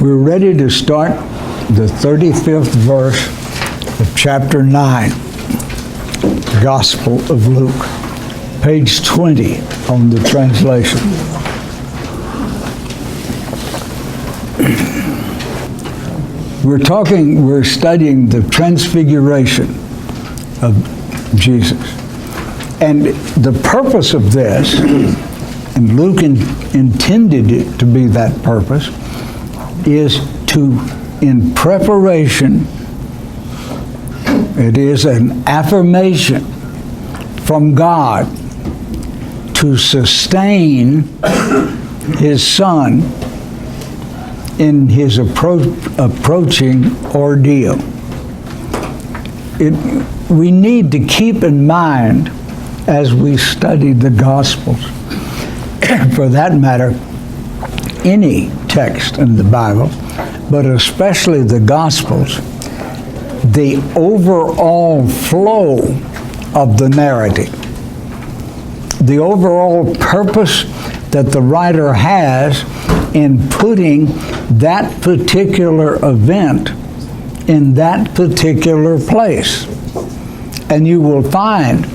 We're ready to start the 35th verse of chapter 9, Gospel of Luke, page 20 on the translation. We're studying the transfiguration of Jesus. And the purpose of this, and Luke intended it to be that purpose, is to, in preparation, it is an affirmation from God to sustain His Son in His approaching ordeal. We need to keep in mind as we study the Gospels, for that matter, any text in the Bible, but especially the Gospels, the overall flow of the narrative, the overall purpose that the writer has in putting that particular event in that particular place. And you will find,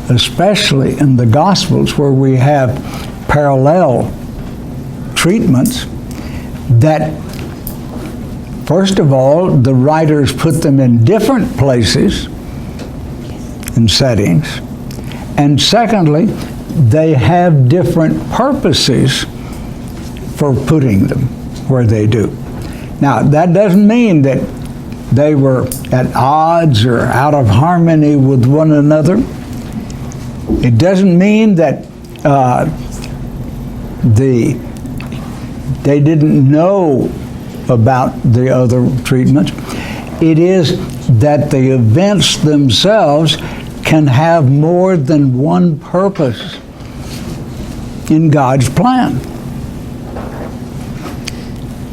especially in the Gospels where we have parallel treatments, that first of all, the writers put them in different places and settings, and secondly, they have different purposes for putting them where they do. Now, that doesn't mean that they were at odds or out of harmony with one another. It doesn't mean that they didn't know about the other treatments. It is that the events themselves can have more than one purpose in God's plan.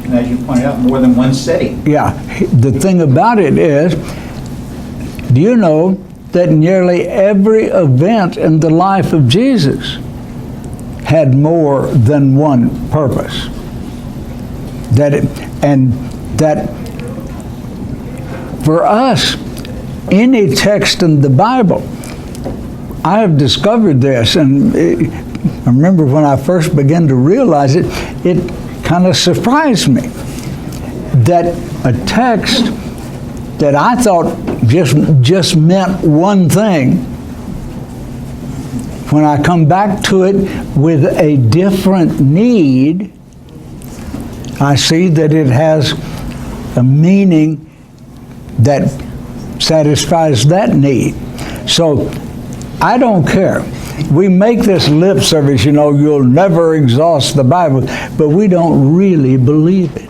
And as you pointed out, more than one setting. Yeah, the thing about it is, do you know that nearly every event in the life of Jesus had more than one purpose? That for us, any text in the Bible, I have discovered this, and I remember when I first began to realize it, it kind of surprised me that a text that I thought just meant one thing, when I come back to it with a different need, I see that it has a meaning that satisfies that need. So I don't care. We make this lip service, you'll never exhaust the Bible, but we don't really believe it.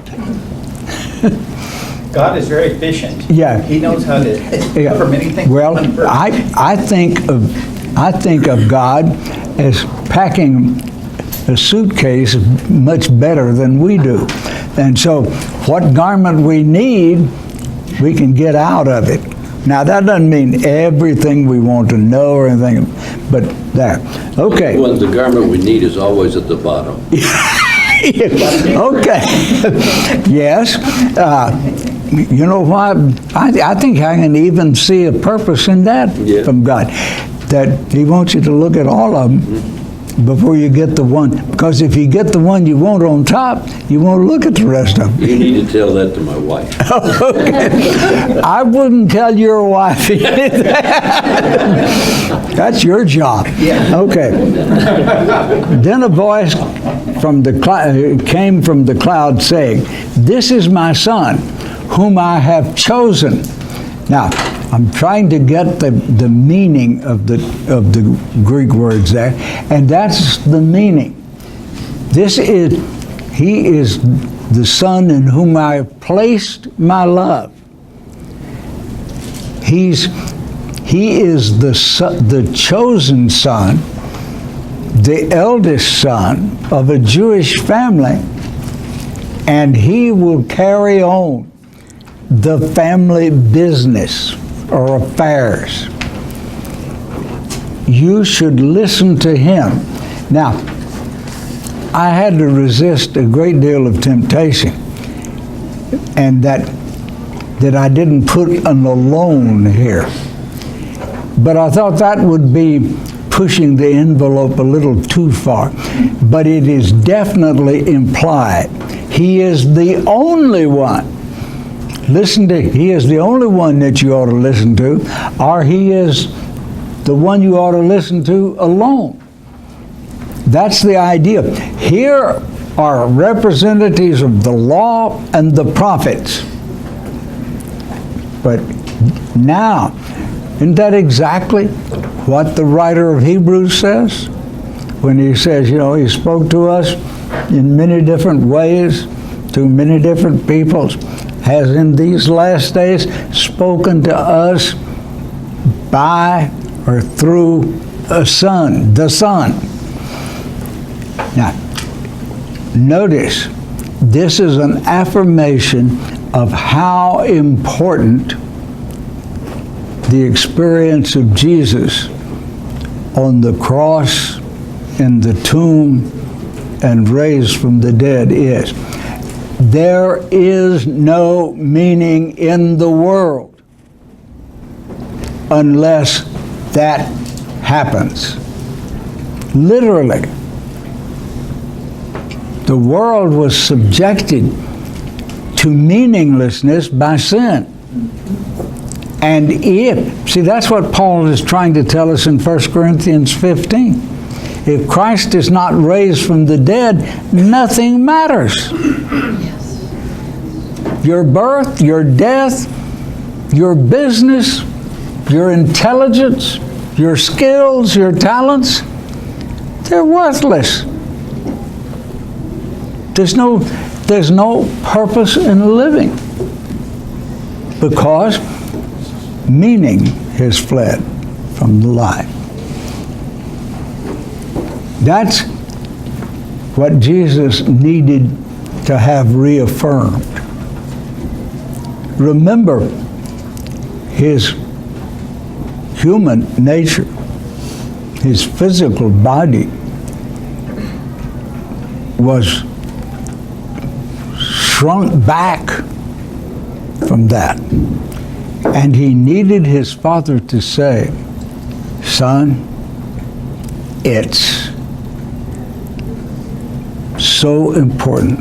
God is very efficient. Yeah. He knows how to cover many things. Well, I think of God as packing a suitcase much better than we do. And so what garment we need, we can get out of it. Now, that doesn't mean everything we want to know or anything, but there. Okay. Well, the garment we need is always at the bottom. Okay. Yes. You know what? I think I can even see a purpose in that from God. That He wants you to look at all of them before you get the one. Because if you get the one you want on top, you won't look at the rest of them. You need to tell that to my wife. Okay. I wouldn't tell your wife. That's your job. Okay. Then a voice from the came from the cloud saying, "This is my Son, whom I have chosen." Now, I'm trying to get the meaning of the Greek words there, and that's the meaning. He is the Son in whom I have placed my love. He is the chosen son, the eldest son of a Jewish family, and he will carry on the family business or affairs. You should listen to him. Now, I had to resist a great deal of temptation and that I didn't put an alone here. But I thought that would be pushing the envelope a little too far. But it is definitely implied. He is the only one. He is the only one that you ought to listen to, or he is the one you ought to listen to alone. That's the idea. Here are representatives of the law and the prophets. But now, isn't that exactly what the writer of Hebrews says? When he says, he spoke to us in many different ways, to many different peoples, has in these last days spoken to us by or through the Son. Now, notice, this is an affirmation of how important the experience of Jesus on the cross, in the tomb, and raised from the dead is. There is no meaning in the world unless that happens. Literally. The world was subjected to meaninglessness by sin. And that's what Paul is trying to tell us in 1 Corinthians 15. If Christ is not raised from the dead, nothing matters. Your birth, your death, your business, your intelligence, your skills, your talents, they're worthless. There's no purpose in living because meaning has fled from the life. That's what Jesus needed to have reaffirmed. Remember, his human nature, his physical body was shrunk back from that. And he needed his Father to say, "Son, it's so important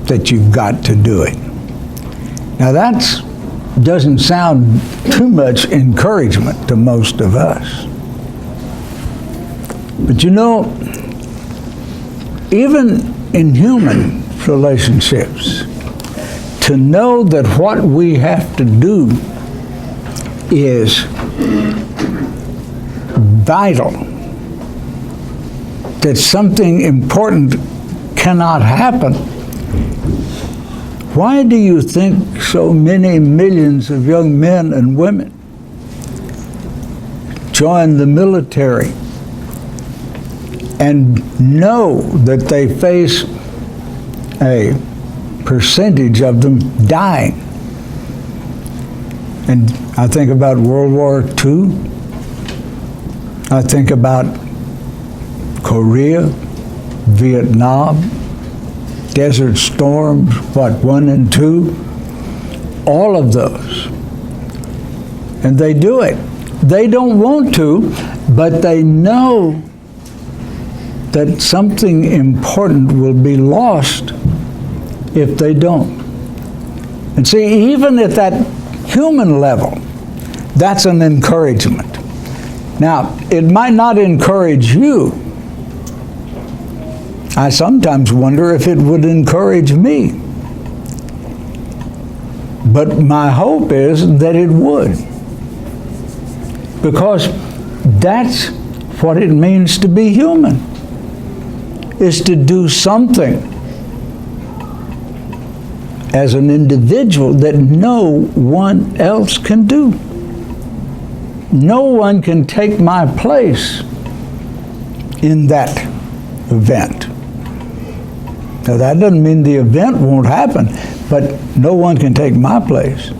that you've got to do it." Now that doesn't sound too much encouragement to most of us. But even in human relationships, to know that what we have to do is vital, that something important cannot happen. Why do you think so many millions of young men and women join the military and know that they face a percentage of them dying? And I think about World War II. I think about Korea, Vietnam, Desert Storms, 1 and 2, all of those. And they do it. They don't want to, but they know that something important will be lost if they don't. And see, even at that human level, that's an encouragement. Now, it might not encourage you. I sometimes wonder if it would encourage me. But my hope is that it would. Because that's what it means to be human, is to do something as an individual that no one else can do. No one can take my place in that event. Now that doesn't mean the event won't happen, but no one can take my place.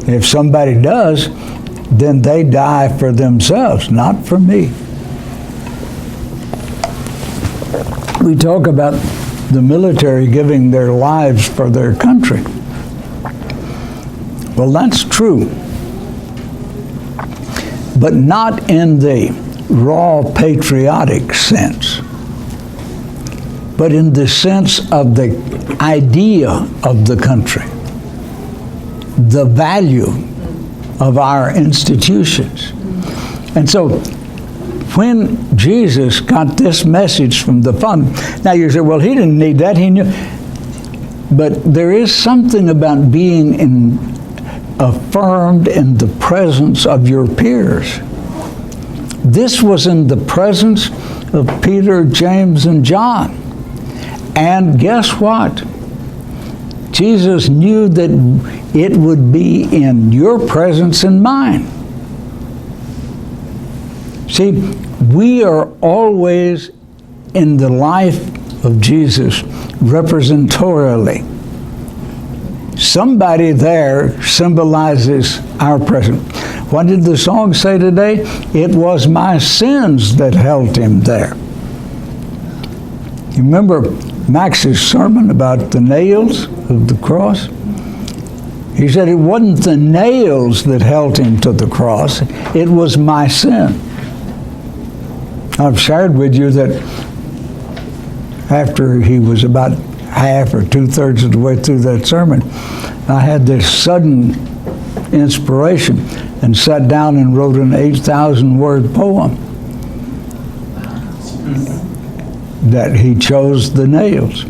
If somebody does, then they die for themselves, not for me. We talk about the military giving their lives for their country. Well, that's true, but not in the raw patriotic sense, but in the sense of the idea of the country, the value of our institutions. And so when Jesus got this message from the Father, now you say, well, he didn't need that, he knew. But there is something about being affirmed in the presence of your peers. This was in the presence of Peter, James, and John. And guess what? Jesus knew that it would be in your presence and mine. See, we are always in the life of Jesus representatorially. Somebody there symbolizes our presence. What did the song say today? It was my sins that held him there. You remember Max's sermon about the nails of the cross? He said it wasn't the nails that held him to the cross, it was my sin. I've shared with you that after he was about half or two-thirds of the way through that sermon, I had this sudden inspiration and sat down and wrote an 8,000-word poem that he chose the nails.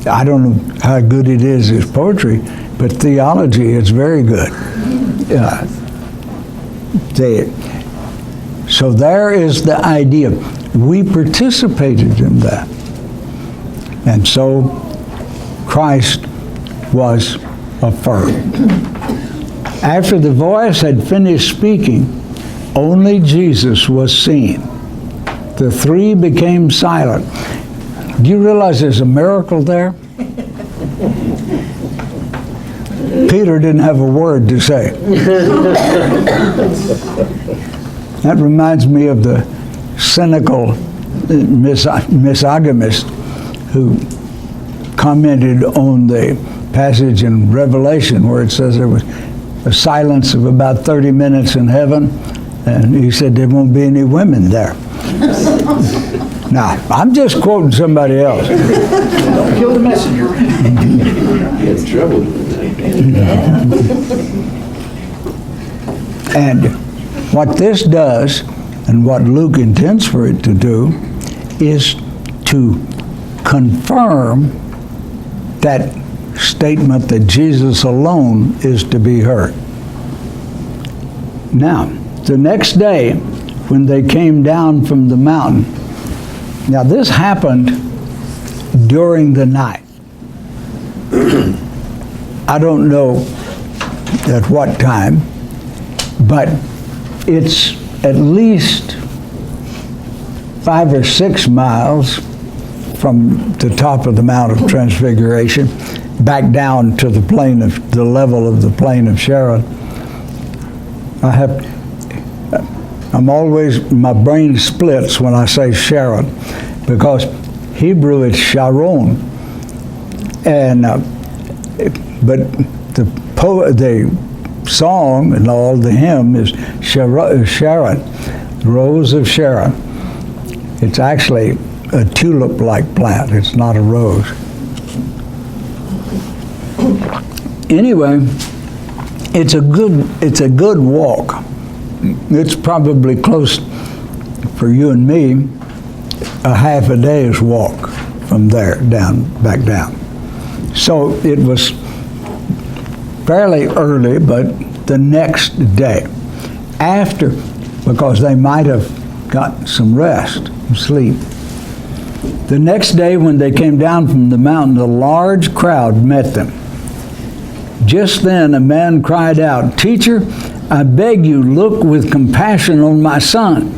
I don't know how good it is as poetry, but theology is very good. So there is the idea. We participated in that. And so Christ was affirmed. After the voice had finished speaking, only Jesus was seen. The three became silent. Do you realize there's a miracle there? Peter didn't have a word to say. That reminds me of the cynical misogynist who commented on the passage in Revelation where it says there was a silence of about 30 minutes in heaven, and he said there won't be any women there. Now, I'm just quoting somebody else. Don't kill the messenger. Get in trouble with that. And what this does, and what Luke intends for it to do, is to confirm that statement that Jesus alone is to be heard. Now, the next day, when they came down from the mountain, now this happened during the night. I don't know at what time, but it's at least 5 or 6 miles from the top of the Mount of Transfiguration back down to the level of the plain of Sharon. My brain splits when I say Sharon, because Hebrew it's Sharon, and but the song and all the hymn is Sharon, Rose of Sharon. It's actually a tulip-like plant. It's not a rose. Anyway, it's a good walk. It's probably close for you and me, a half a day's walk from there back down. So it was fairly early, but the next day, because they might have got some rest, sleep. The next day when they came down from the mountain, a large crowd met them. Just then a man cried out, "Teacher, I beg you, look with compassion on my son,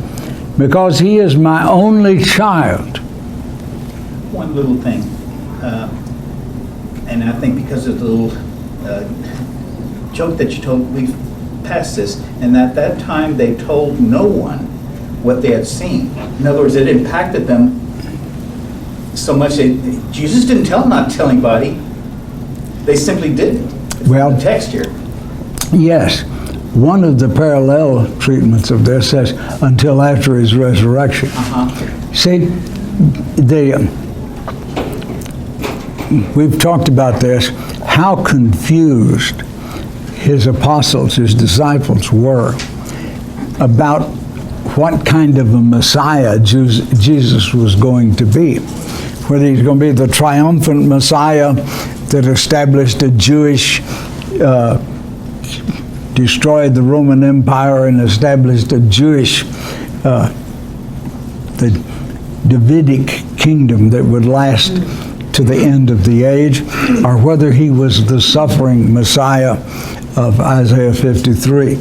because he is my only child." One little thing, and I think because of the little joke that you told, we've passed this, and at that time they told no one what they had seen. In other words, it impacted them so much that Jesus didn't tell them not to tell anybody. They simply didn't. It's Well- in the text here. Yes, one of the parallel treatments of this says until after his resurrection. See, we've talked about this, how confused his apostles, his disciples were about what kind of a Messiah Jesus was going to be. Whether he's going to be the triumphant Messiah that established a Jewish, destroyed the Roman Empire and established a Jewish, the Davidic kingdom that would last to the end of the age, or whether he was the suffering Messiah of Isaiah 53.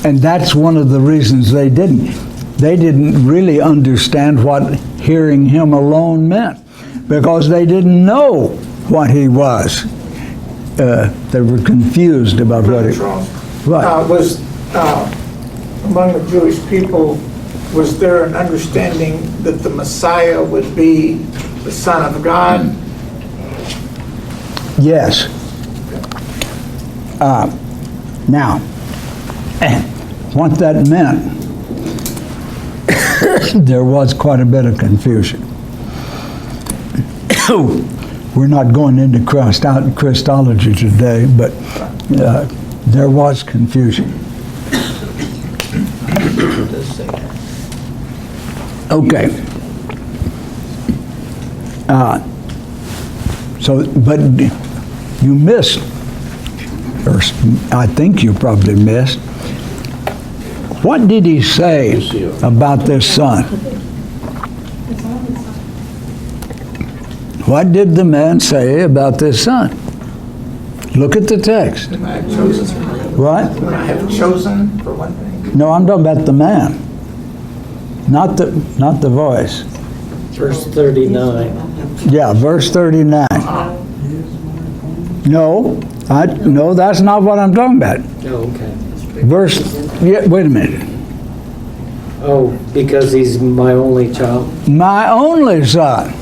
And that's one of the reasons they didn't. They didn't really understand what hearing him alone meant, because they didn't know what he was. They were confused about what it Charles, What? was among the Jewish people, was there an understanding that the Messiah would be the Son of God? Yes. Now, what that meant, there was quite a bit of confusion. We're not going into Christology today, but there was confusion. It does say that. Okay. But you missed, or I think you probably missed, what did he say about this son? What did the man say about this son? Look at the text. Whom I have chosen, What? whom I have chosen, for one thing. No, I'm talking about the man, not the voice. Verse 39. Yeah, verse 39. No, that's not what I'm talking about. Oh, okay. Wait a minute. Oh, because he's my only child. My only son.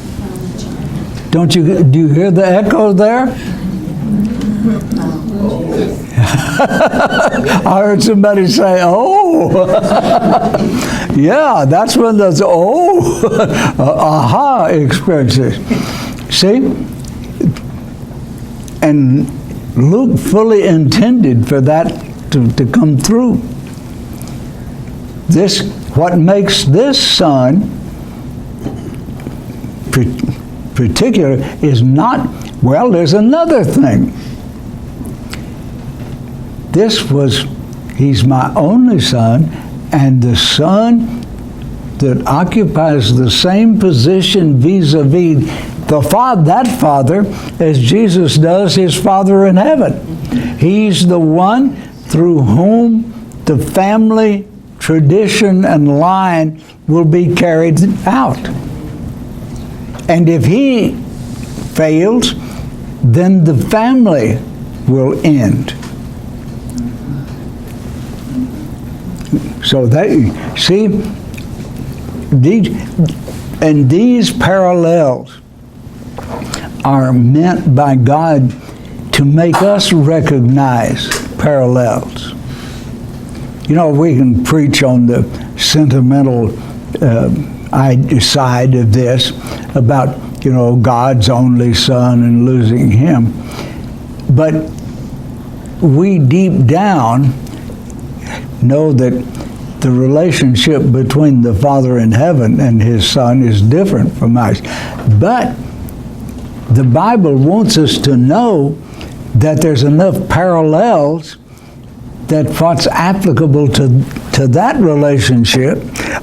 Do you hear the echo there? I heard somebody say, oh. Yeah, that's when those aha experiences. See? And Luke fully intended for that to come through. What makes this son particular is not, well, there's another thing. He's my only son, and the son that occupies the same position vis-a-vis that father as Jesus does his Father in heaven. He's the one through whom the family tradition and line will be carried out. And if he fails, then the family will end. So these parallels are meant by God to make us recognize parallels. You know, we can preach on the sentimental side of this about, God's only son and losing him. But we deep down know that the relationship between the Father in heaven and his Son is different from ours. But the Bible wants us to know that there's enough parallels that what's applicable to that relationship,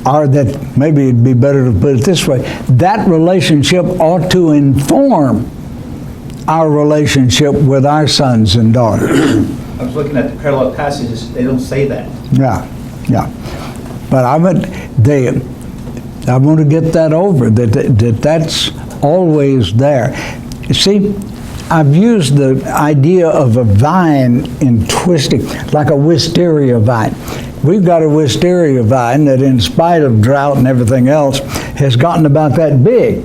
or that maybe it'd be better to put it this way, that relationship ought to inform our relationship with our sons and daughters. I was looking at the parallel passages, they don't say that. Yeah. But I want to get that over, that's always there. You see, I've used the idea of a vine in twisting, like a wisteria vine. We've got a wisteria vine that, in spite of drought and everything else, has gotten about that big.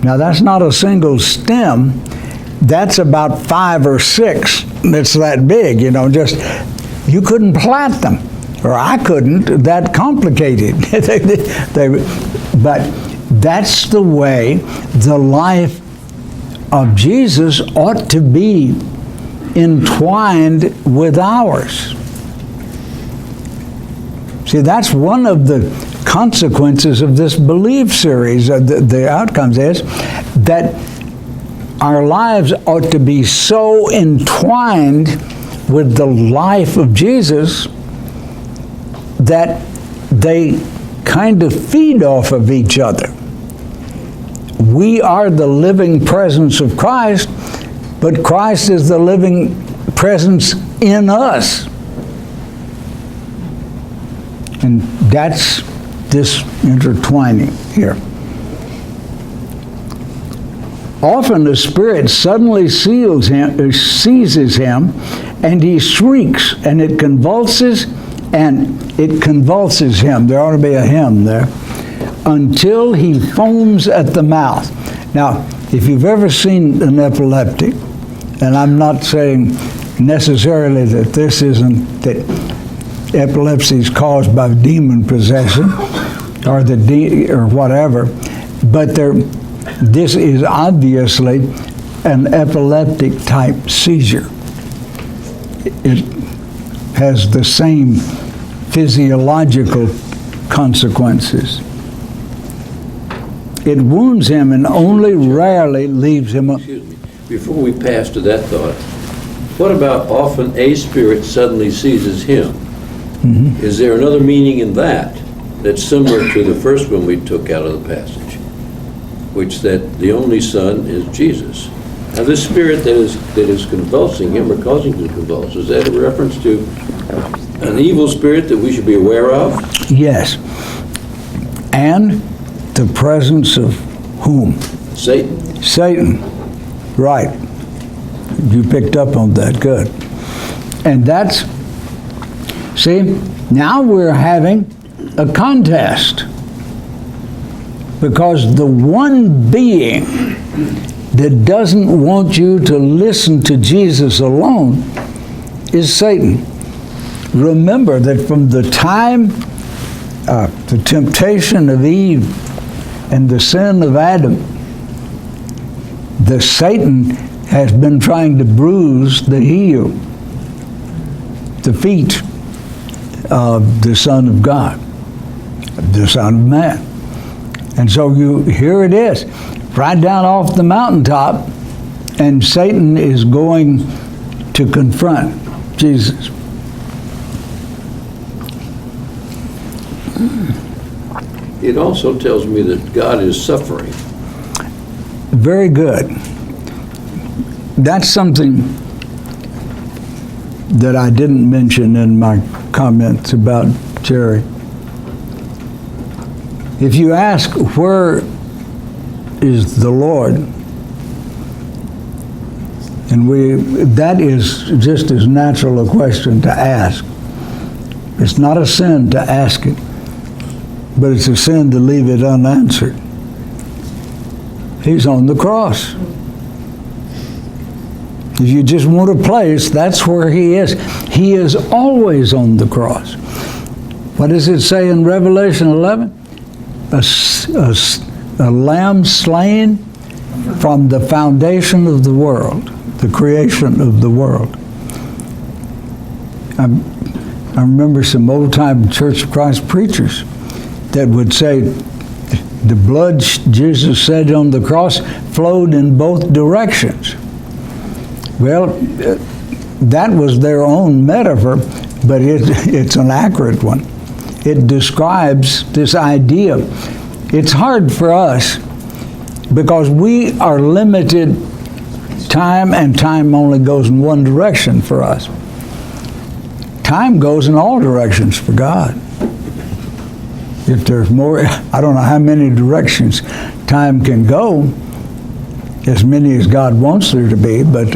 Now that's not a single stem. That's about 5 or 6 that's that big, just, you couldn't plant them, or I couldn't, that complicated. But that's the way the life of Jesus ought to be entwined with ours. See, that's one of the consequences of this Believe series. The outcomes is that our lives ought to be so entwined with the life of Jesus that they kind of feed off of each other. We are the living presence of Christ, but Christ is the living presence in us. And that's this intertwining here. Often the Spirit suddenly seizes him, and he shrieks, and it convulses him. There ought to be a hymn there. Until he foams at the mouth. Now, if you've ever seen an epileptic, and I'm not saying necessarily that this isn't, that epilepsy is caused by demon possession or or whatever, but this is obviously an epileptic type seizure. It has the same physiological consequences. It wounds him and only rarely leaves him. Excuse me. Before we pass to that thought, what about often a spirit suddenly seizes him? Mm-hmm. Is there another meaning in that that's similar to the first one we took out of the passage, which that the only Son is Jesus? Now, this spirit that is convulsing him or causing him to convulse, is that a reference to an evil spirit that we should be aware of? Yes. And the presence of whom? Satan. Satan. Right. You picked up on that. Good. And that's, see, now we're having a contest. Because the one being that doesn't want you to listen to Jesus alone is Satan. Remember that from the time the temptation of Eve and the sin of Adam, the Satan has been trying to bruise the heel, the feet of the Son of God, the Son of Man. And so here it is, right down off the mountaintop, and Satan is going to confront Jesus. It also tells me that God is suffering. Very good. That's something that I didn't mention in my comments about Jerry. If you ask, where is the Lord? And that is just as natural a question to ask. It's not a sin to ask it, but it's a sin to leave it unanswered. He's on the cross. If you just want a place, that's where he is. He is always on the cross. What does it say in Revelation 11? A lamb slain from the foundation of the world, the creation of the world. I remember some old-time Church of Christ preachers that would say the blood Jesus shed on the cross flowed in both directions. Well, that was their own metaphor, but it's an accurate one. It describes this idea. It's hard for us because we are limited time, and time only goes in one direction for us. Time goes in all directions for God. If there's more, I don't know how many directions time can go, as many as God wants there to be, but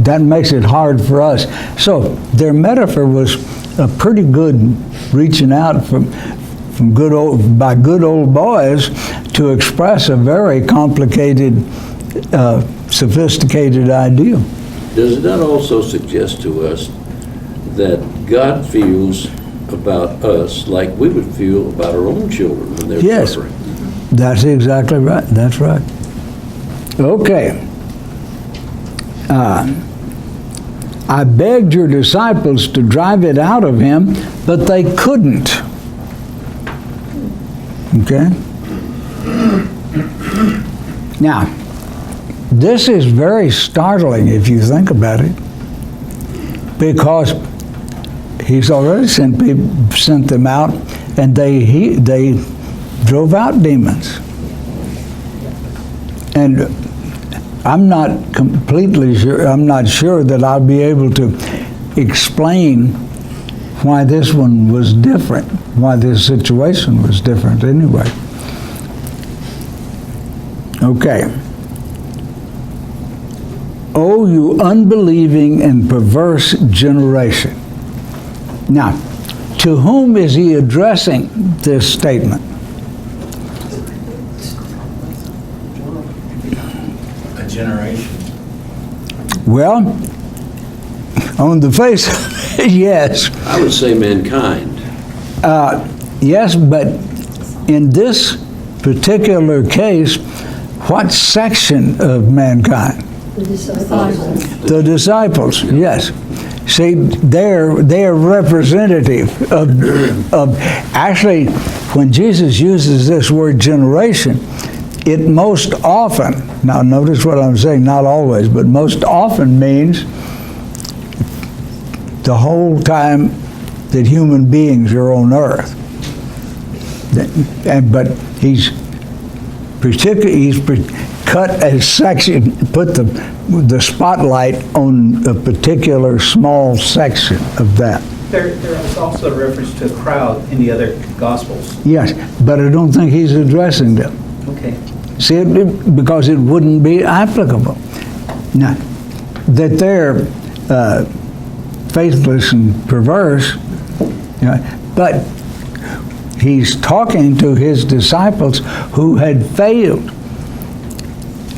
that makes it hard for us. So their metaphor was a pretty good reaching out from good old boys to express a very complicated, sophisticated idea. Does it not also suggest to us that God feels about us like we would feel about our own children when they're Yes. suffering? That's exactly right. That's right. Okay. I begged your disciples to drive it out of him, but they couldn't. Okay? Now, this is very startling if you think about it, because he's already sent them out, and they drove out demons. And I'm not completely sure, I'm not sure that I'll be able to explain why this one was different, why this situation was different anyway. Okay. Oh, you unbelieving and perverse generation. Now, to whom is he addressing this statement? A generation. Well, on the face of it, yes. I would say mankind. Yes, but in this particular case, what section of mankind? The disciples. The disciples, yes. See, they're representative of actually, when Jesus uses this word generation, it most often, now notice what I'm saying, not always, but most often means the whole time that human beings are on earth. But he's cut a section, put the spotlight on a particular small section of that. There is also a reference to a crowd in the other Gospels. Yes, but I don't think he's addressing them. Okay. See, because it wouldn't be applicable. Now, that they're faithless and perverse, but he's talking to his disciples who had failed.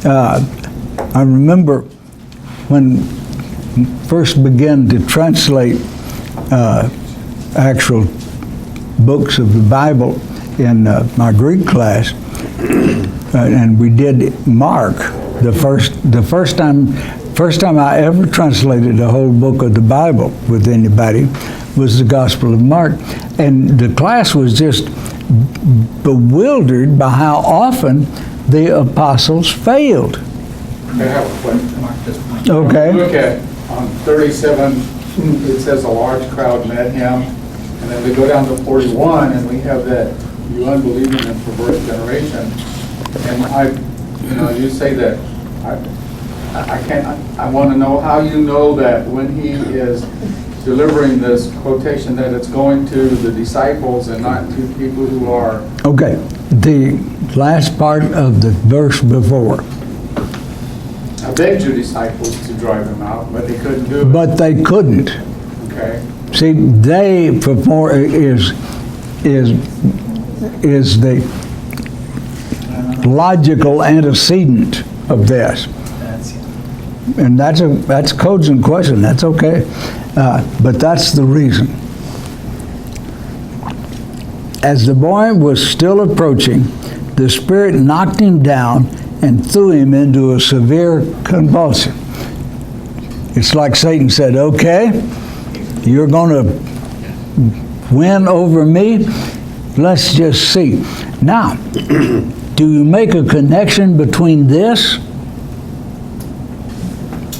I remember when first began to translate actual books of the Bible in my Greek class, and we did Mark. The first time I ever translated a whole book of the Bible with anybody was the Gospel of Mark, and the class was just bewildered by how often the apostles failed. I have a question. Mark this point. Okay. Look at on 37, it says a large crowd met him, and then we go down to 41, and we have that you unbelieving and perverse generation. And you say that I want to know how you know that when he is delivering this quotation that it's going to the disciples and not to people who are. Okay, the last part of the verse before. I begged your disciples to drive them out, but they couldn't do it. But they couldn't. Okay. See, they is the logical antecedent of this. And that's codes in question, that's okay. But that's the reason. As the boy was still approaching, the Spirit knocked him down and threw him into a severe convulsion. It's like Satan said, okay, you're going to win over me? Let's just see. Now, do you make a connection between this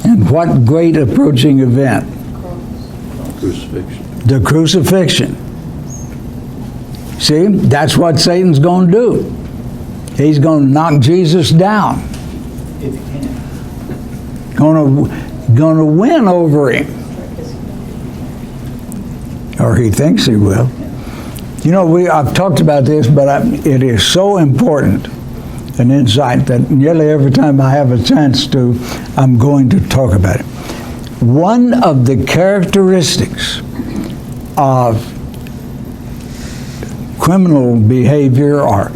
and what great approaching event? Crucifixion. The crucifixion. See, that's what Satan's going to do. He's going to knock Jesus down. If you can. Going to win over him. Or he thinks he will. You know, I've talked about this, but it is so important an insight that nearly every time I have a chance to, I'm going to talk about it. One of the characteristics of criminal behavior or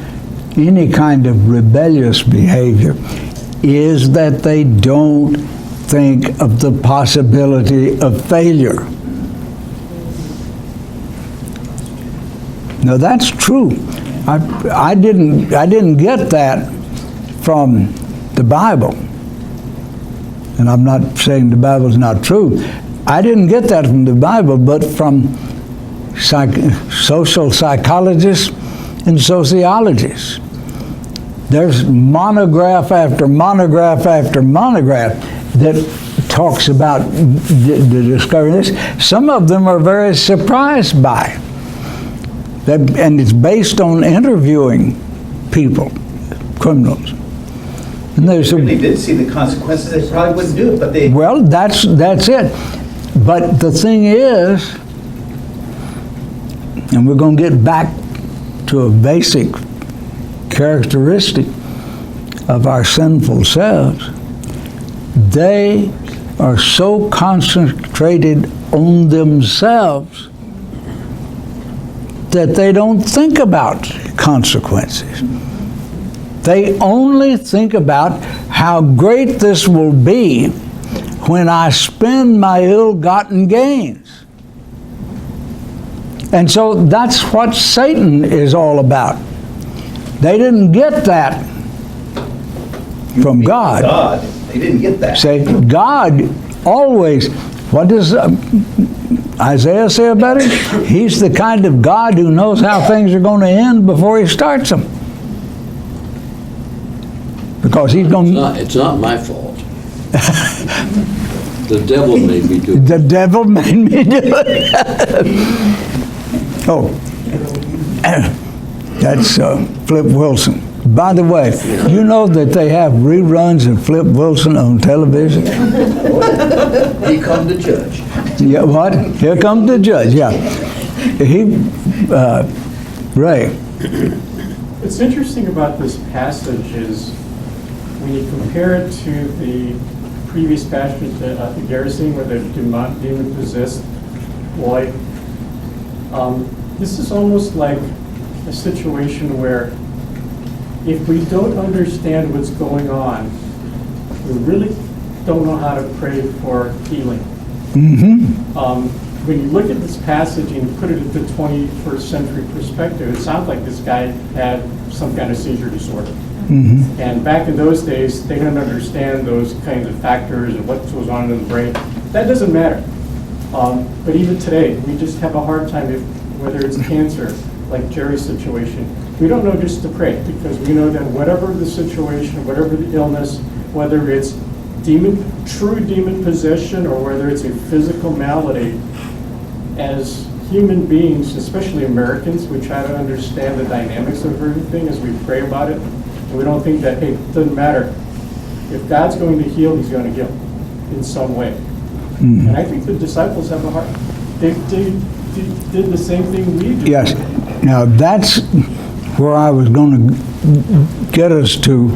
any kind of rebellious behavior is that they don't think of the possibility of failure. Now that's true. I didn't get that from the Bible. And I'm not saying the Bible's not true. I didn't get that from the Bible, but from social psychologists and sociologists. There's monograph after monograph after monograph that talks about the discovery of this. Some of them are very surprised by that, and it's based on interviewing people, criminals. And If they really did see the consequences, they probably wouldn't do it, but they... well, that's it. But the thing is, and we're going to get back to a basic characteristic of our sinful selves, they are so concentrated on themselves that they don't think about consequences. They only think about how great this will be when I spend my ill-gotten gains. And so that's what Satan is all about. They didn't get that from God. God, they didn't get that. Say, God always, what does Isaiah say about it? He's the kind of God who knows how things are going to end before he starts them. Because he's going to... It's not my fault. The devil made me do it. The devil made me do it. Oh, that's Flip Wilson. By the way, you know that they have reruns of Flip Wilson on television? He come to judge. Yeah, what? Here comes the judge, yeah. Ray. What's interesting about this passage is when you compare it to the previous passage that I think Gary's saying where the demon-possessed boy, this is almost like a situation where if we don't understand what's going on, we really don't know how to pray for healing. When you look at this passage and put it into 21st century perspective, it sounds like this guy had some kind of seizure disorder. And back in those days, they didn't understand those kinds of factors and what goes on in the brain. That doesn't matter. But even today, we just have a hard time, whether it's cancer, like Jerry's situation. We don't know just to pray, because we know that whatever the situation, whatever the illness, whether it's true demon possession or whether it's a physical malady, as human beings, especially Americans, we try to understand the dynamics of everything as we pray about it. And we don't think that, hey, it doesn't matter. If God's going to heal, he's going to heal in some way. And I think the disciples have a heart. They did the same thing we do. Yes. Now that's where I was going to get us to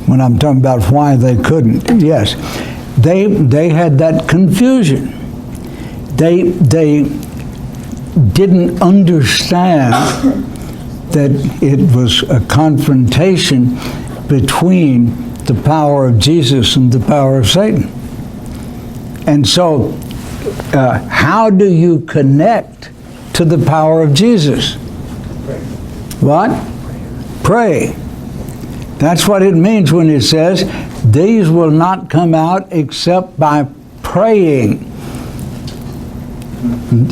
when I'm talking about why they couldn't. Yes. They had that confusion. They didn't understand that it was a confrontation between the power of Jesus and the power of Satan. And so, how do you connect to the power of Jesus? What? Pray. That's what it means when it says, these will not come out except by praying.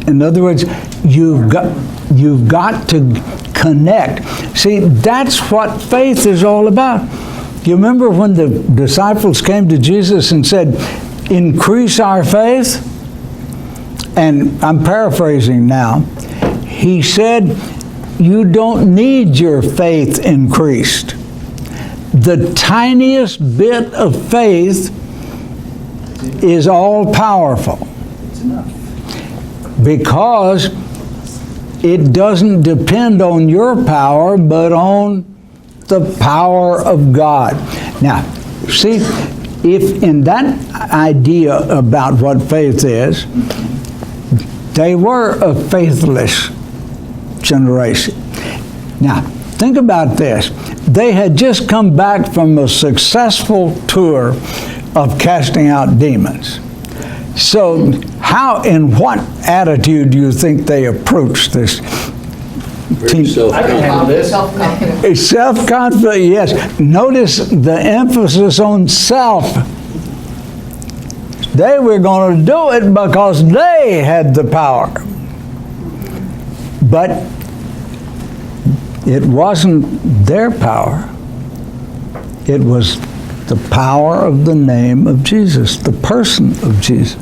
In other words, you've got to connect. See, that's what faith is all about. You remember when the disciples came to Jesus and said, increase our faith? And I'm paraphrasing now. He said, you don't need your faith increased. The tiniest bit of faith is all powerful. It's enough. Because it doesn't depend on your power, but on the power of God. Now, see, if in that idea about what faith is, they were a faithless generation. Now, think about this. They had just come back from a successful tour of casting out demons. So, in what attitude do you think they approached this? Very I can handle this. A self-confident, yes. Notice the emphasis on self. They were going to do it because they had the power. But it wasn't their power. It was the power of the name of Jesus, the person of Jesus.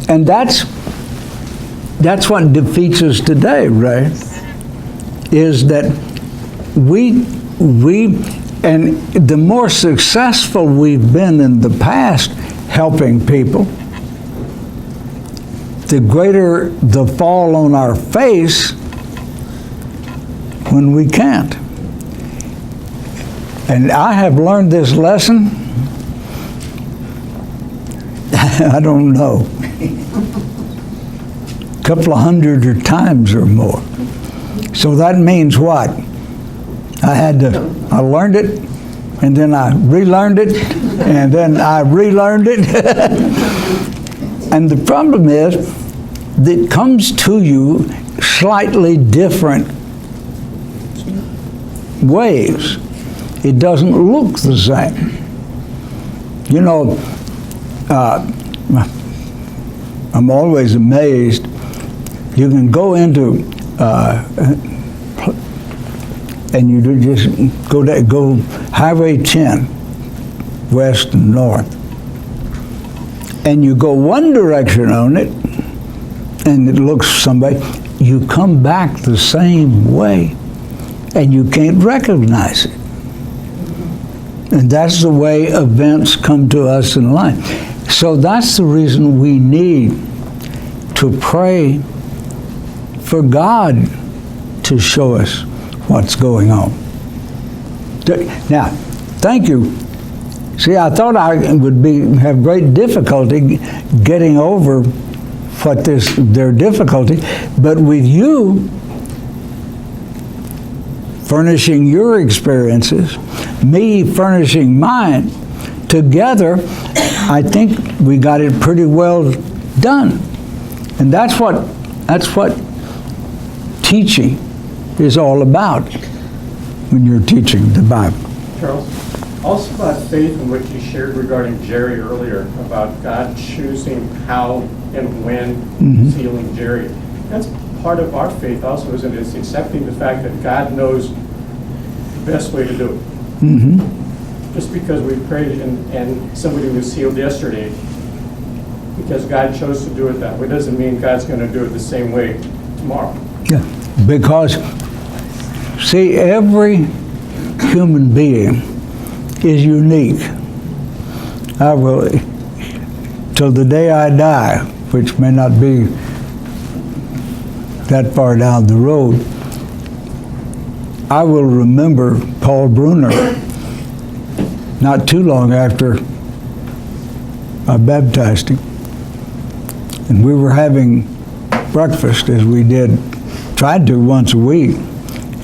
And that's what defeats us today, Ray, is that and the more successful we've been in the past helping people, the greater the fall on our face when we can't. And I have learned this lesson, I don't know, a couple of hundred times or more. So that means what? I learned it, and then I relearned it, and then I relearned it. And the problem is, that it comes to you slightly different ways. It doesn't look the same. You know, I'm always amazed. You can go into and you just go Highway 10, west and north, and you go one direction on it, and it looks somebody. You come back the same way, and you can't recognize it. And that's the way events come to us in life. So that's the reason we need to pray for God to show us what's going on. Now, thank you. See, I thought I would have great difficulty getting over their difficulty, but with you furnishing your experiences, me furnishing mine, together, I think we got it pretty well done. And that's what teaching is all about when you're teaching the Bible. Charles, also about faith and what you shared regarding Jerry earlier, about God choosing how and when he's healing Jerry. That's part of our faith also, isn't it? It's accepting the fact that God knows the best way to do it. Just because we prayed and somebody was healed yesterday, because God chose to do it that way, doesn't mean God's going to do it the same way tomorrow. Yeah, because, see, every human being is unique. I will, till the day I die, which may not be that far down the road, I will remember Paul Bruner not too long after I baptized him. And we were having breakfast, as we tried to once a week,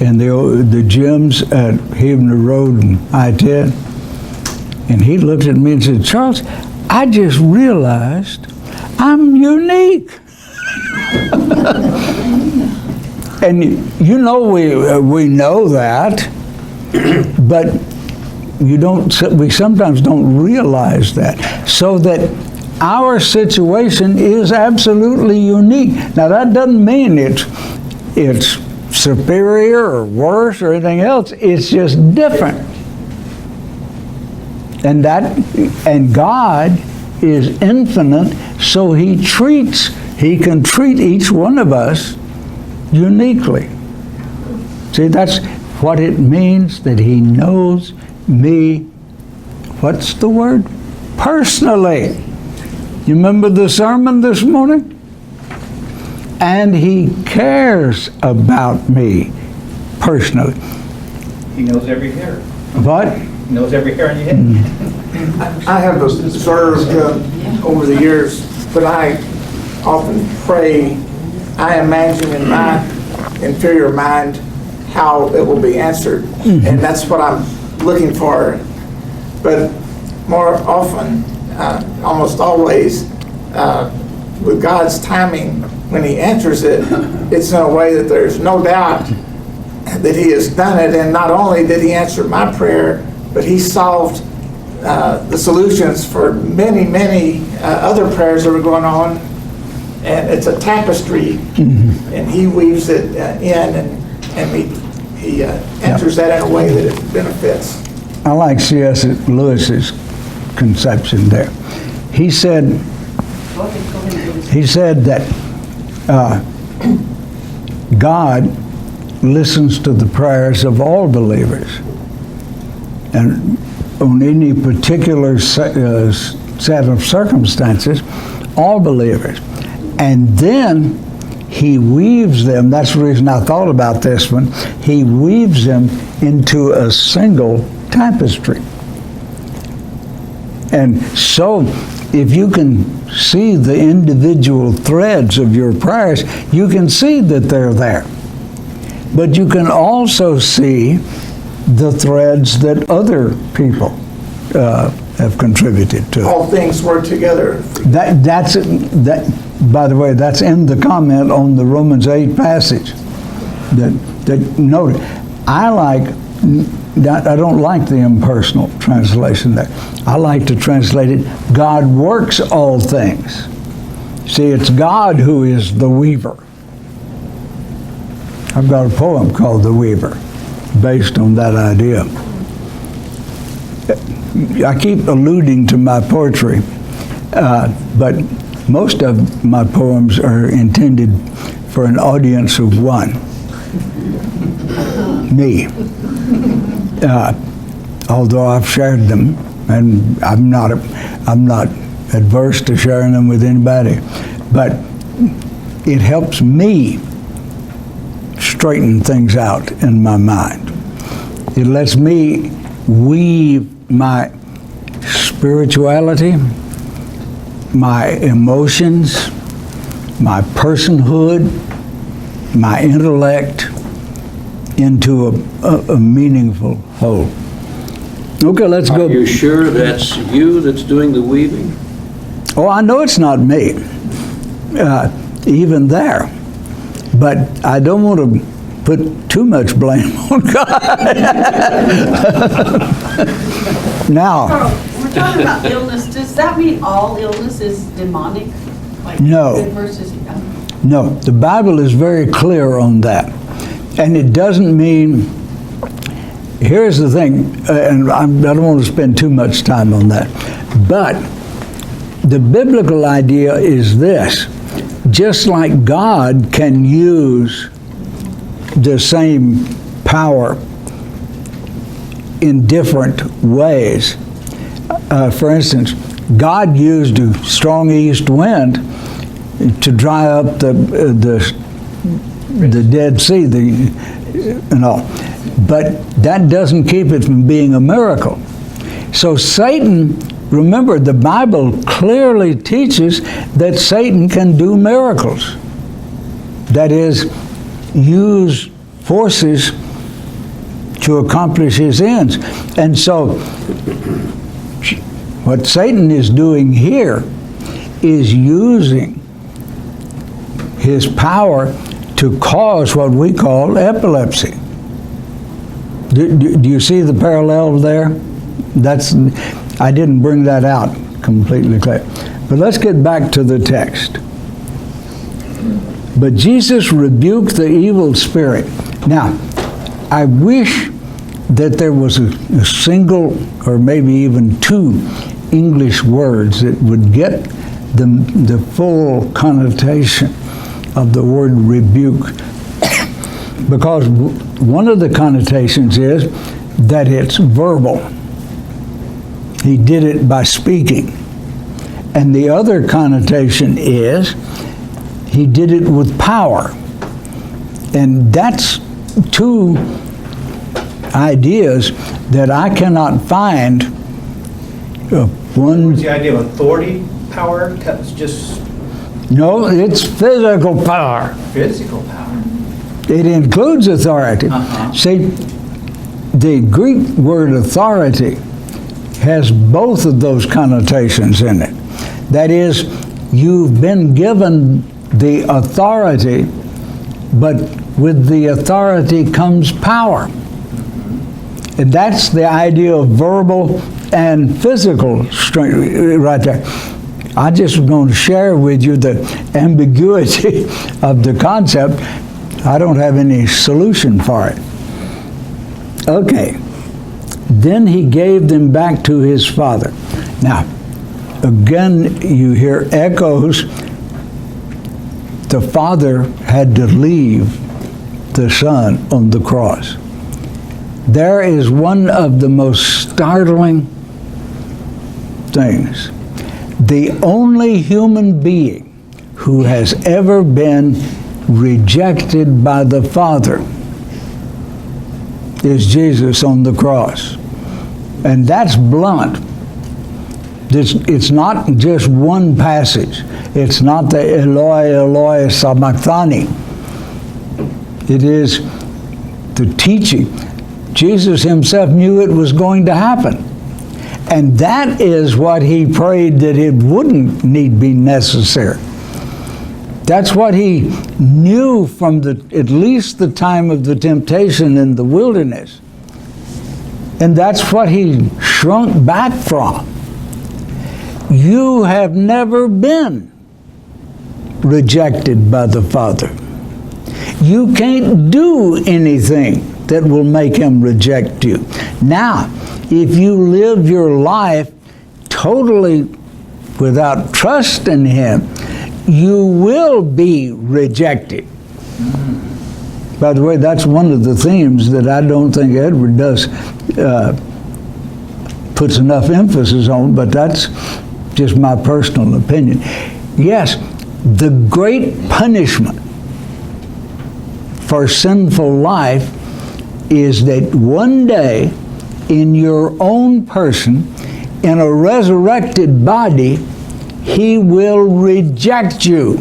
in the gyms at Havener Road and I-10. And he looked at me and said, "Charles, I just realized I'm unique." And you know we know that, but we sometimes don't realize that. So that our situation is absolutely unique. Now that doesn't mean it's superior or worse or anything else. It's just different. And God is infinite, so He can treat each one of us uniquely. See, that's what it means that He knows me, what's the word? Personally. You remember the sermon this morning? And He cares about me personally. He knows every hair. What? He knows every hair on your head. I have observed over the years, but I often pray, I imagine in my inferior mind how it will be answered. And that's what I'm looking for. But more often, almost always, with God's timing, when he answers it, it's in a way that there's no doubt that he has done it. And not only did he answer my prayer, but he solved the solutions for many, many other prayers that were going on. And it's a tapestry, and he weaves it in, and he answers that in a way that it benefits. I like C.S. Lewis's conception there. He said that God listens to the prayers of all believers, and on any particular set of circumstances, all believers. And then he weaves them, that's the reason I thought about this one, he weaves them into a single tapestry. And so, if you can see the individual threads of your prayers, you can see that they're there. But you can also see the threads that other people have contributed to. All things work together. By the way, that's in the comment on the Romans 8 passage. That noted. I don't like the impersonal translation there. I like to translate it, God works all things. See, it's God who is the weaver. I've got a poem called The Weaver, based on that idea. I keep alluding to my poetry, but most of my poems are intended for an audience of one. Me. Although I've shared them, and I'm not adverse to sharing them with anybody, but it helps me straighten things out in my mind. It lets me weave my spirituality, my emotions, my personhood, my intellect into a meaningful whole. Okay, let's go. Are you sure that's you that's doing the weaving? Oh, I know it's not me, even there. But I don't want to put too much blame on God. Now. Carl, we're talking about illness. Does that mean all illness is demonic? Like No. good versus No, the Bible is very clear on that. And it doesn't mean, here's the thing, and I don't want to spend too much time on that, but the biblical idea is this: just like God can use the same power in different ways. For instance, God used a strong east wind to dry up the Dead Sea, and all. But that doesn't keep it from being a miracle. So Satan, remember, the Bible clearly teaches that Satan can do miracles. That is, use forces to accomplish his ends. And so, what Satan is doing here is using his power to cause what we call epilepsy. Do you see the parallel there? I didn't bring that out completely clear. But let's get back to the text. But Jesus rebuked the evil spirit. Now, I wish that there was a single or maybe even two English words that would get the full connotation of the word rebuke. Because one of the connotations is that it's verbal. He did it by speaking. And the other connotation is he did it with power. And that's two ideas that I cannot find. One. What's the idea of authority, power? It's just No, it's physical power. physical power. It includes authority. See, the Greek word authority has both of those connotations in it. That is, you've been given the authority, but with the authority comes power. And that's the idea of verbal and physical strength right there. I just was going to share with you the ambiguity of the concept. I don't have any solution for it. Okay. Then he gave them back to his father. Now, again, you hear echoes. The father had to leave the son on the cross. There is one of the most startling things. The only human being who has ever been rejected by the Father is Jesus on the cross. And that's blunt. It's not just one passage. It's not the Eloi, Eloi, sabachthani. It is the teaching. Jesus himself knew it was going to happen. And that is what he prayed, that it wouldn't need be necessary. That's what he knew from at least the time of the temptation in the wilderness. And that's what he shrunk back from. You have never been rejected by the Father. You can't do anything that will make him reject you. Now, if you live your life totally without trust in him, you will be rejected. By the way, that's one of the themes that I don't think Edward puts enough emphasis on, but that's just my personal opinion. Yes, the great punishment for sinful life is that one day, in your own person, in a resurrected body, he will reject you.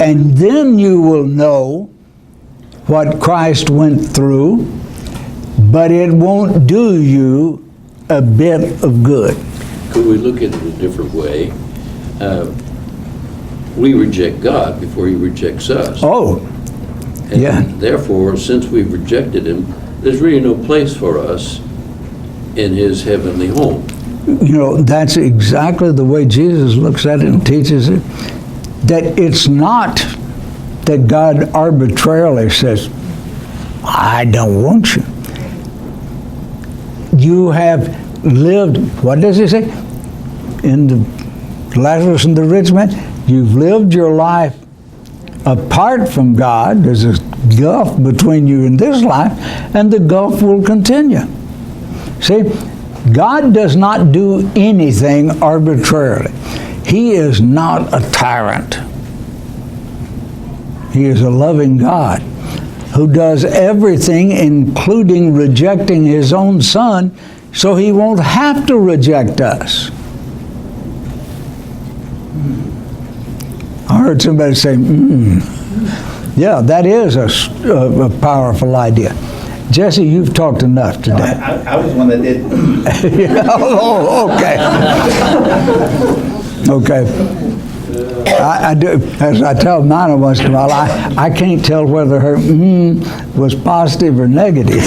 And then you will know what Christ went through, but it won't do you a bit of good. Could we look at it a different way? We reject God before he rejects us. Oh, And yeah. therefore, since we've rejected him, there's really no place for us in his heavenly home. You know, that's exactly the way Jesus looks at it and teaches it. That it's not that God arbitrarily says, I don't want you. You have lived, what does he say? In the Lazarus and the rich man, you've lived your life apart from God. There's a gulf between you and this life, and the gulf will continue. See, God does not do anything arbitrarily. He is not a tyrant. He is a loving God who does everything, including rejecting his own son, so he won't have to reject us. I heard somebody say, yeah, that is a powerful idea. Jesse, you've talked enough today. I was one that did. Oh, okay. Okay. I do, as I tell Nana once in a while, I can't tell whether her was positive or negative.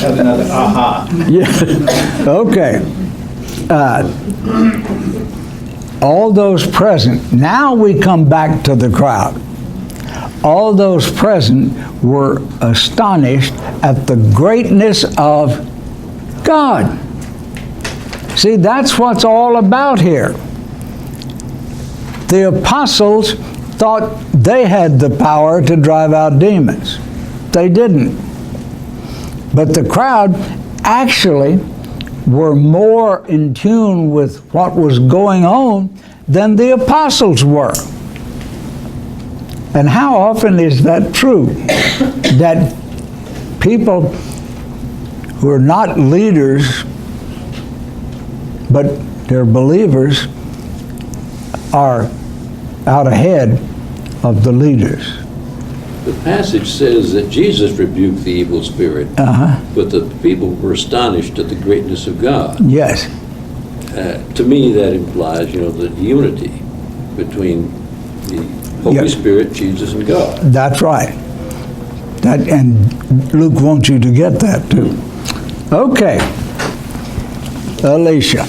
That's another aha. Yeah. Okay. All those present, now we come back to the crowd. All those present were astonished at the greatness of God. See, that's what's all about here. The apostles thought they had the power to drive out demons. They didn't. But the crowd actually were more in tune with what was going on than the apostles were. And how often is that true? That people who are not leaders, but they're believers, are out ahead of the leaders. The passage says that Jesus rebuked the evil spirit, but the people were astonished at the greatness of God. Yes, To me, that implies, the unity between the Holy Yeah. Spirit, Jesus, and God. that's right. And Luke wants you to get that too. Okay. Alicia.